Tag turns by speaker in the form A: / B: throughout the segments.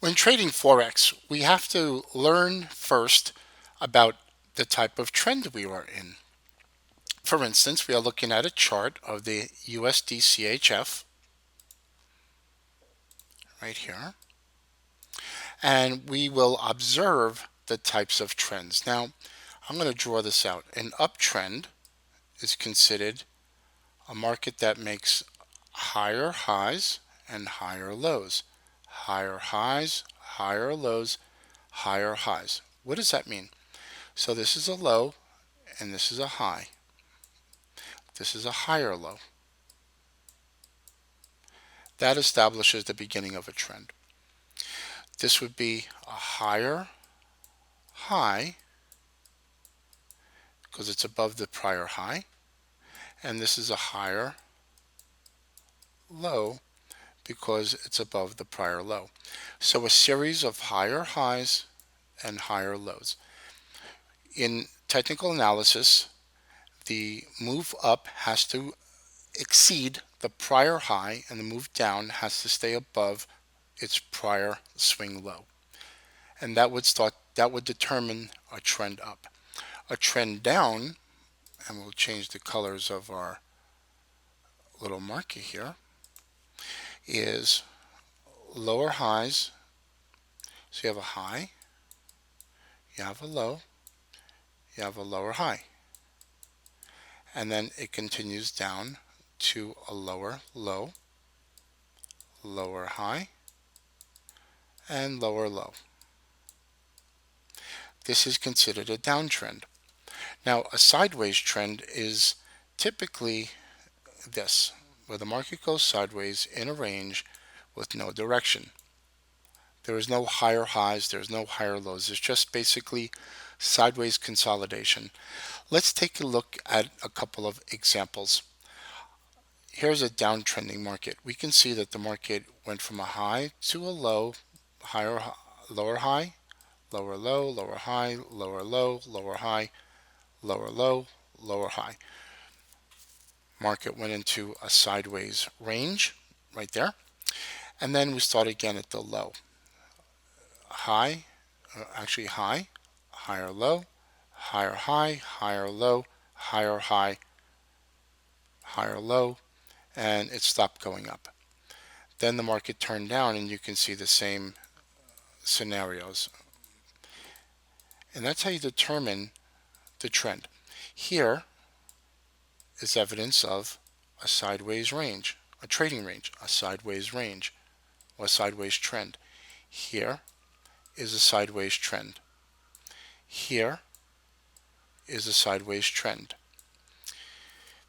A: When trading Forex, we have to learn first about the type of trend we are in. For instance, we are looking at a chart of the USD CHF right here, and we will observe the types of trends. Now, I'm going to draw this out. An uptrend is considered a market that makes higher highs and higher lows. Higher highs, higher lows, higher highs. What does that mean? So this is a low and this is a high. This is a higher low. That establishes the beginning of a trend. This would be a higher high because it's above the prior high, and this is a higher low because it's above the prior low. So a series of higher highs and higher lows. In technical analysis, the move up has to exceed the prior high and the move down has to stay above its prior swing low. And that would determine a trend up. A trend down, and we'll change the colors of our little marker here, is lower highs. So you have a high, you have a low, you have a lower high. And then it continues down to a lower low, lower high, and lower low. This is considered a downtrend. Now, a sideways trend is typically this, where the market goes sideways in a range with no direction. There is no higher highs, there's no higher lows. It's just basically sideways consolidation. Let's take a look at a couple of examples. Here's a downtrending market. We can see that the market went from a high to a low, lower high, lower low, lower high, lower low, lower high, lower low, lower high. Market went into a sideways range right there. And then we start again at the low. High, high, higher low, higher high, higher low, higher high, higher low, and it stopped going up. Then the market turned down and you can see the same scenarios. And that's how you determine the trend. Here is evidence of a sideways range, a trading range, a sideways range, or a sideways trend. Here is a sideways trend. Here is a sideways trend.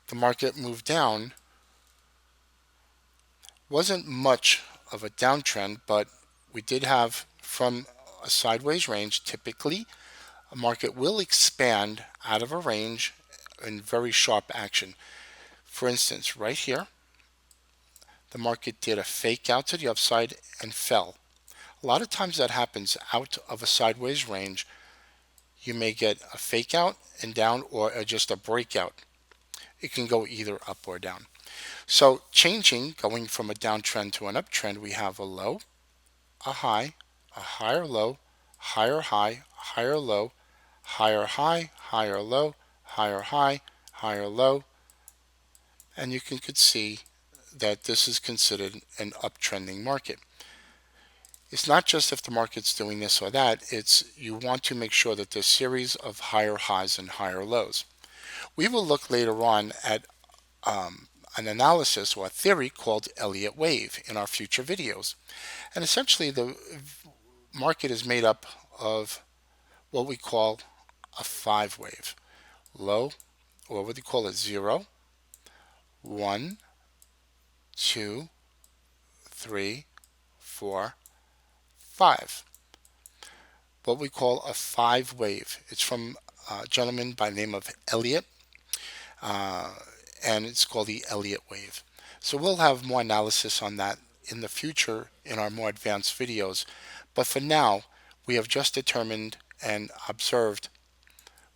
A: The market moved down. Wasn't much of a downtrend, but we did have from a sideways range. Typically, a market will expand out of a range in very sharp action. For instance, right here, the market did a fake out to the upside and fell. A lot of times that happens out of a sideways range. You may get a fake out and down or just a breakout. It can go either up or down. So going from a downtrend to an uptrend, we have a low, a high, a higher low, higher high, higher low, higher high, higher low, higher high, higher low. And you could see that this is considered an uptrending market. It's not just if the market's doing this or that, it's you want to make sure that there's a series of higher highs and higher lows. We will look later on at an analysis or a theory called Elliott wave in our future videos. And essentially the market is made up of what we call a 5 wave. Low, or what they call it, 0, 1, 2, 3, 4, 5. What we call a 5 wave. It's from a gentleman by the name of Elliott, and it's called the Elliott wave. So we'll have more analysis on that in the future in our more advanced videos. But for now, we have just determined and observed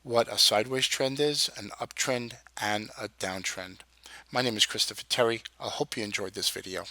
A: what a sideways trend is, an uptrend, and a downtrend. My name is Christopher Terry. I hope you enjoyed this video.